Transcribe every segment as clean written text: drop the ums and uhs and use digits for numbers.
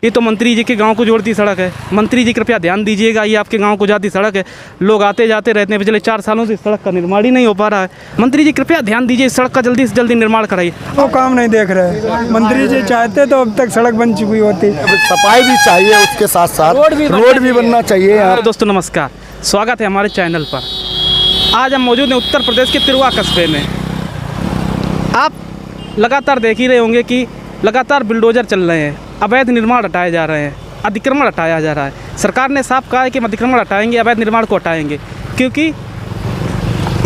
ये तो मंत्री जी के गांव को जोड़ती सड़क है। मंत्री जी कृपया ध्यान दीजिएगा, ये आपके गांव को जाती सड़क है। लोग आते जाते रहते हैं, पिछले 4 सालों से इस सड़क का निर्माण ही नहीं हो पा रहा है। मंत्री जी कृपया ध्यान दीजिए, इस सड़क का जल्दी से जल्दी निर्माण कराइए। वो काम नहीं देख रहे। मंत्री जी चाहते तो अब तक सड़क बन चुकी होती। सफाई भी चाहिए, उसके साथ साथ रोड भी बनना चाहिए। तो दोस्तों नमस्कार, स्वागत है हमारे चैनल पर। आज हम मौजूद हैं उत्तर प्रदेश के तिरुवा कस्बे में। आप लगातार देख ही रहे होंगे कि लगातार बुलडोजर चल रहे हैं, अवैध निर्माण हटाए जा रहे हैं, अतिक्रमण हटाया जा रहा है। सरकार ने साफ कहा है कि हम अतिक्रमण हटाएंगे, अवैध निर्माण को हटाएंगे, क्योंकि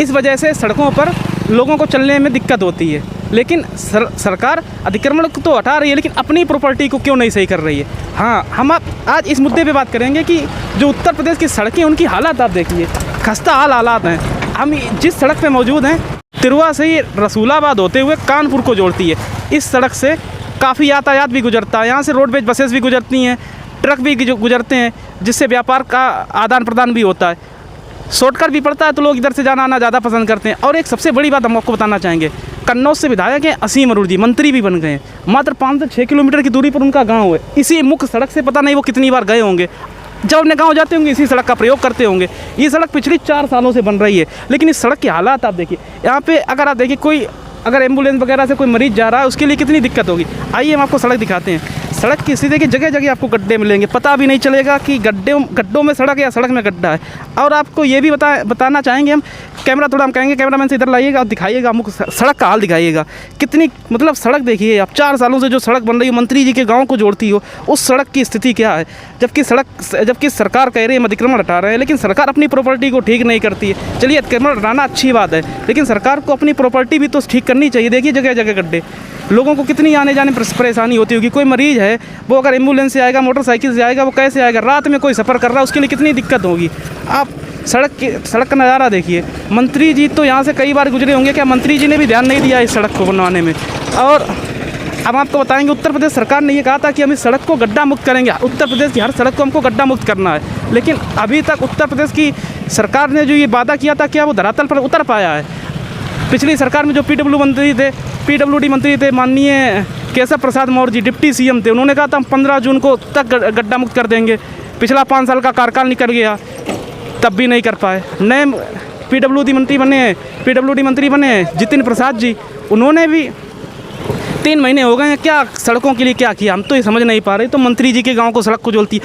इस वजह से सड़कों पर लोगों को चलने में दिक्कत होती है। लेकिन सरकार अतिक्रमण को तो हटा रही है, लेकिन अपनी प्रॉपर्टी को क्यों नहीं सही कर रही है। हाँ, हम आज इस मुद्दे पे बात करेंगे कि जो उत्तर प्रदेश की सड़कें, उनकी हालात आप देखिए, खस्ता हालात हैं। हम जिस सड़क पे मौजूद हैं, तिरुवा से ही रसूलाबाद होते हुए कानपुर को जोड़ती है। इस सड़क से काफ़ी यातायात भी गुजरता है, यहाँ से रोडवेज बसेस भी गुजरती हैं, ट्रक भी गुजरते हैं, जिससे व्यापार का आदान प्रदान भी होता है। शॉर्टकट भी पड़ता है तो लोग इधर से जाना आना ज़्यादा पसंद करते हैं। और एक सबसे बड़ी बात हम आपको बताना चाहेंगे, कन्नौज से विधायक हैं असीम अरोड़ा जी, मंत्री भी बन गए हैं। मात्र 5 से 6 किलोमीटर की दूरी पर उनका गांव है। इसी मुख्य सड़क से पता नहीं वो कितनी बार गए होंगे। जब अपने गांव जाते होंगे इसी सड़क का प्रयोग करते होंगे। ये सड़क पिछली 4 सालों से बन रही है, लेकिन इस सड़क के हालात आप देखिए। यहाँ पे अगर आप देखिए, कोई अगर एम्बुलेंस वगैरह से कोई मरीज़ जा रहा है, उसके लिए कितनी दिक्कत होगी। आइए हम आपको सड़क दिखाते हैं। सड़क की स्थिति की जगह जगह आपको गड्ढे मिलेंगे, पता भी नहीं चलेगा कि गड्ढों में सड़क या सड़क में गड्ढा है। और आपको ये भी बताना चाहेंगे हम, कैमरा थोड़ा हम कहेंगे कैमरामैन से इधर लाइएगा और दिखाइएगा, हमको सड़क का हाल दिखाइएगा। कितनी मतलब सड़क देखिए आप, 4 सालों से जो सड़क बन रही है, मंत्री जी के गाँव को जोड़ती हो, उस सड़क की स्थिति क्या है। जबकि सरकार कह रही है हम अतिक्रमण हटा रहे हैं, लेकिन सरकार अपनी प्रॉपर्टी को ठीक नहीं करती है। चलिए अतिक्रमण हटाना अच्छी बात है, लेकिन सरकार को अपनी प्रॉपर्टी भी तो ठीक करनी चाहिए। देखिए जगह जगह गड्ढे, लोगों को कितनी आने जाने में परेशानी होती होगी। कोई मरीज़ है, वो अगर एम्बुलेंस से आएगा, मोटरसाइकिल से आएगा, वो कैसे आएगा। रात में कोई सफ़र कर रहा है, उसके लिए कितनी दिक्कत होगी। आप सड़क का नज़ारा देखिए। मंत्री जी तो यहाँ से कई बार गुजरे होंगे, क्या मंत्री जी ने भी ध्यान नहीं दिया इस सड़क को बनवाने में। और हम आपको बताएंगे, उत्तर प्रदेश सरकार ने ये कहा था कि हम इस सड़क को गड्ढा मुक्त करेंगे। उत्तर प्रदेश की हर सड़क को हमको गड्ढा मुक्त करना है, लेकिन अभी तक उत्तर प्रदेश की सरकार ने जो ये वादा किया था, क्या वो धरातल पर उतर पाया है। पिछली सरकार में जो पीडब्ल्यूडी मंत्री थे माननीय केशव प्रसाद मौर्य जी, डिप्टी सीएम थे, उन्होंने कहा था हम 15 जून को तक गड्ढा मुक्त कर देंगे। पिछला 5 साल का कार्यकाल निकल गया, तब भी नहीं कर पाए। नए पीडब्ल्यूडी मंत्री बने जितिन प्रसाद जी, उन्होंने भी 3 महीने हो गए हैं, क्या सड़कों के लिए क्या किया हम तो ये समझ नहीं पा रहे। तो मंत्री जी के गांव को सड़क को जोड़ती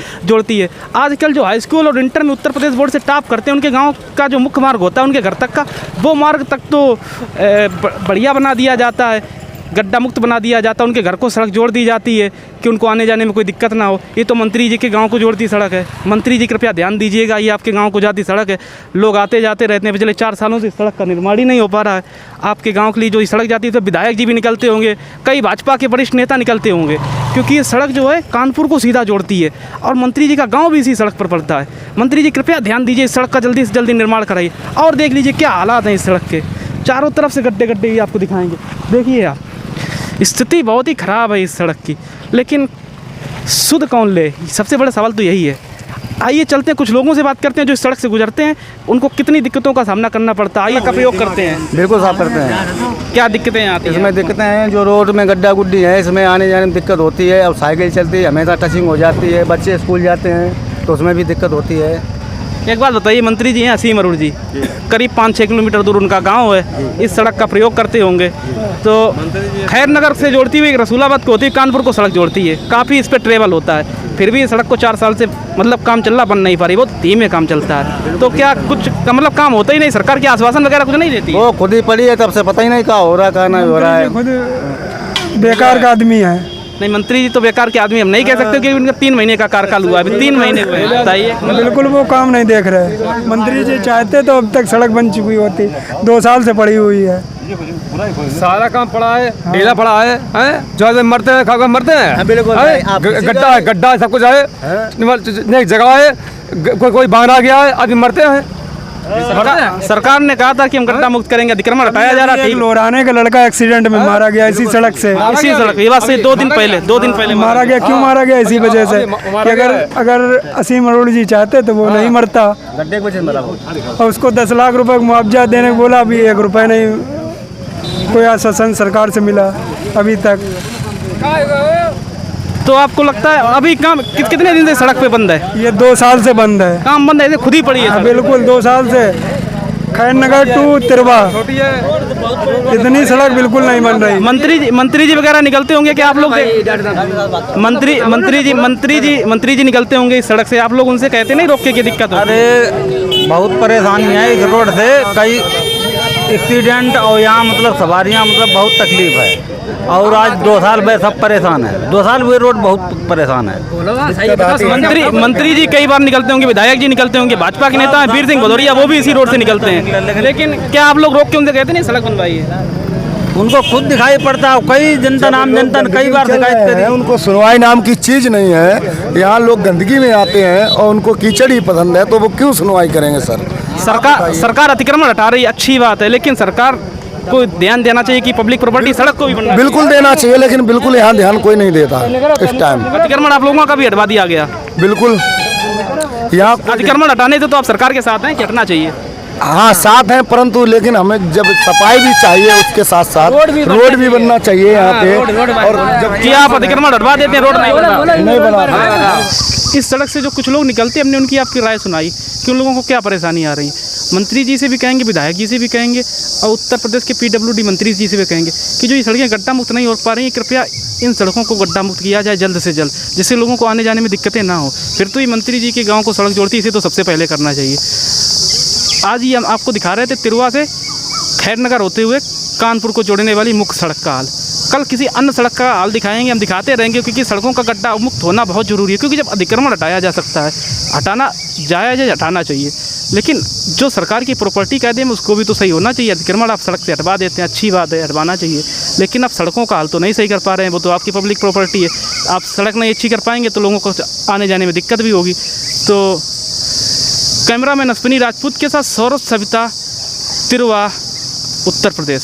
है। आजकल जो हाई स्कूल और इंटर में उत्तर प्रदेश बोर्ड से टॉप करते हैं, उनके गांव का जो मुख्य मार्ग होता है उनके घर तक का, वो मार्ग तक तो बढ़िया बना दिया जाता है, गड्ढा मुक्त बना दिया जाता है। उनके घर को सड़क जोड़ दी जाती है कि उनको आने जाने में कोई दिक्कत ना हो। ये तो मंत्री जी के गांव को जोड़ती सड़क है। मंत्री जी कृपया ध्यान दीजिएगा, ये आपके गांव को जाती सड़क है। लोग आते जाते रहते हैं, पिछले 4 सालों से इस सड़क का निर्माण ही नहीं हो पा रहा है। आपके गांव के लिए जो सड़क जाती है, तो विधायक जी भी निकलते होंगे, कई भाजपा के वरिष्ठ नेता निकलते होंगे, क्योंकि ये सड़क जो है कानपुर को सीधा जोड़ती है और मंत्री जी का गाँव भी इसी सड़क पर पड़ता है। मंत्री जी कृपया ध्यान दीजिए, इस सड़क का जल्दी से जल्दी निर्माण कराइए। और देख लीजिए क्या हालात हैं इस सड़क के, चारों तरफ से गड्ढे ही आपको दिखाएंगे। देखिए आप, स्थिति बहुत ही ख़राब है इस सड़क की, लेकिन सुध कौन ले, सबसे बड़ा सवाल तो यही है। आइए चलते हैं, कुछ लोगों से बात करते हैं जो इस सड़क से गुजरते हैं, उनको कितनी दिक्कतों का सामना करना पड़ता है। आइए का प्रयोग करते हैं। बिल्कुल साफ करते हैं। क्या दिक्कतें आती हैं इसमें? दिक्कतें हैं जो रोड में गड्ढा गुड्डी है, इसमें आने जाने में दिक्कत होती है। अब साइकिल चलती है, हमेशा टचिंग हो जाती है, बच्चे स्कूल जाते हैं तो उसमें भी दिक्कत होती है। एक बात बताइए, मंत्री जी हैं असीम अरोड़ा जी, करीब 5-6 किलोमीटर दूर उनका गांव है, इस सड़क का प्रयोग करते होंगे। तो खैर नगर से जोड़ती हुई रसूलाबाद को होती है, कानपुर को सड़क जोड़ती है, काफ़ी इस पर ट्रेवल होता है। फिर भी ये सड़क को 4 साल से मतलब काम चल रहा, बन नहीं पा रही, बहुत धीमे काम चलता है। तो क्या कुछ मतलब काम होता ही नहीं, सरकार के आश्वासन वगैरह कुछ नहीं देती? वो खुद ही पड़ी है, तब से पता ही नहीं क्या हो रहा है, क्या नहीं हो रहा है। खुद बेकार का आदमी है। नहीं, मंत्री जी तो बेकार के आदमी हम नहीं कह सकते, क्योंकि उनका 3 महीने का कार्यकाल हुआ है, अभी 3 महीने हुए हैं। बताइए। बिल्कुल वो काम नहीं देख रहे। मंत्री जी चाहते तो अब तक सड़क बन चुकी होती, 2 साल से पड़ी हुई है। सारा काम पड़ा है, ढीला पड़ा है, जो मरते हैं खा मरते हैं। गड्ढा है, सब कुछ है, जगह है, कोई बाहर आ गया है, अभी मरते हैं। सरकार ने कहा था कि हम गड्ढा मुक्त करेंगे, अतिक्रमण हटाया जा रहा है। लोराने का लड़का एक्सीडेंट में मारा गया इसी सड़क से, इसी सड़क, ये बात से 2 दिन पहले मारा गया। क्यों मारा गया? इसी वजह से कि अगर असीम अरोड़ा जी चाहते तो वो नहीं मरता। गड्ढे की वजह मरा वो। और उसको 10 लाख रुपए मुआवजा देने को बोला, अभी 1 रुपये नहीं कोई आश्वासन सरकार से मिला अभी तक। तो आपको लगता है अभी काम कितने दिन से सड़क पे बंद है? ये 2 साल से बंद है। काम बंद है, ये खुद ही पड़ी है हाँ, सड़क। बिल्कुल 2 साल से खैर नगर टू तिरवा इतनी सड़क बिल्कुल नहीं बन रही। मंत्री जी वगैरह निकलते होंगे कि आप लोग मंत्री जी निकलते होंगे इस सड़क से, आप लोग उनसे कहते नहीं रोक के दिक्कत हो? अरे बहुत परेशानी है इस रोड से, कई एक्सीडेंट और यहाँ मतलब सवारियाँ मतलब बहुत तकलीफ है। और आज 2 साल में सब परेशान है, 2 साल हुए रोड बहुत परेशान है। मंत्री जी कई बार निकलते होंगे, विधायक जी निकलते होंगे, भाजपा के नेता हैं वीर सिंह भदौरिया, वो भी इसी रोड से निकलते हैं, लेकिन क्या आप लोग रोक के उनसे कहते नहीं सड़क बनवाइए? उनको खुद दिखाई पड़ता है, कई जनता नाम जनता ने कई बार शिकायत करी। उनको सुनवाई नाम की चीज नहीं है। यहाँ लोग गंदगी में आते हैं और उनको कीचड़ ही पसंद है, तो वो क्यों सुनवाई करेंगे सर? सरकार अतिक्रमण हटा रही है, अच्छी बात है, लेकिन सरकार को ध्यान देना चाहिए कि पब्लिक प्रॉपर्टी सड़क को भी बनना बिल्कुल देना चाहिए, लेकिन बिल्कुल यहाँ ध्यान कोई नहीं देता इस टाइम। अतिक्रमण आप लोगों का भी हटवा दिया गया। बिल्कुल यहाँ अतिक्रमण हटाने से तो आप सरकार के साथ हैं कि हटना चाहिए? हाँ साथ हैं, परंतु लेकिन हमें जब सफाई भी चाहिए उसके साथ साथ रोड भी बनना चाहिए यहाँ पे। और जब कि आप अतिक्रमण हटवा देते हैं, रोड नहीं बना रहे। इस सड़क से जो कुछ लोग निकलते हैं, हमने उनकी आपकी राय सुनाई कि उन लोगों को क्या परेशानी आ रही है। मंत्री जी से भी कहेंगे, विधायक जी से भी कहेंगे, और उत्तर प्रदेश के PWD मंत्री जी से भी कहेंगे कि जो ये सड़कें गड्ढा मुक्त नहीं हो पा रही हैं, कृपया इन सड़कों को गड्ढा मुक्त किया जाए जल्द से जल्द, जिससे लोगों को आने जाने में दिक्कतें ना हो। फिर तो ये मंत्री जी के गाँव को सड़क जोड़ती, इसे तो सबसे पहले करना चाहिए। आज ही हम आपको दिखा रहे थे तिरवा से खैर नगर होते हुए कानपुर को जोड़ने वाली मुख्य सड़क का हाल। कल किसी अन्य सड़क का हाल दिखाएंगे, हम दिखाते रहेंगे, क्योंकि सड़कों का गड्ढा मुक्त होना बहुत ज़रूरी है। क्योंकि जब अतिक्रमण हटाया जा सकता है, हटाना जायज़ है, हटाना चाहिए, लेकिन जो सरकार की प्रॉपर्टी कहते हैं उसको भी तो सही होना चाहिए। अतिक्रमण आप सड़क से हटवा देते हैं, अच्छी बात है, हटवाना चाहिए, लेकिन आप सड़कों का हाल तो नहीं सही कर पा रहे हैं। वो तो आपकी पब्लिक प्रॉपर्टी है, आप सड़क नहीं अच्छी कर पाएंगे तो लोगों को आने जाने में दिक्कत भी होगी। तो कैमरामैन अश्विनी राजपूत के साथ सौरभ सविता, तिरवा, उत्तर प्रदेश।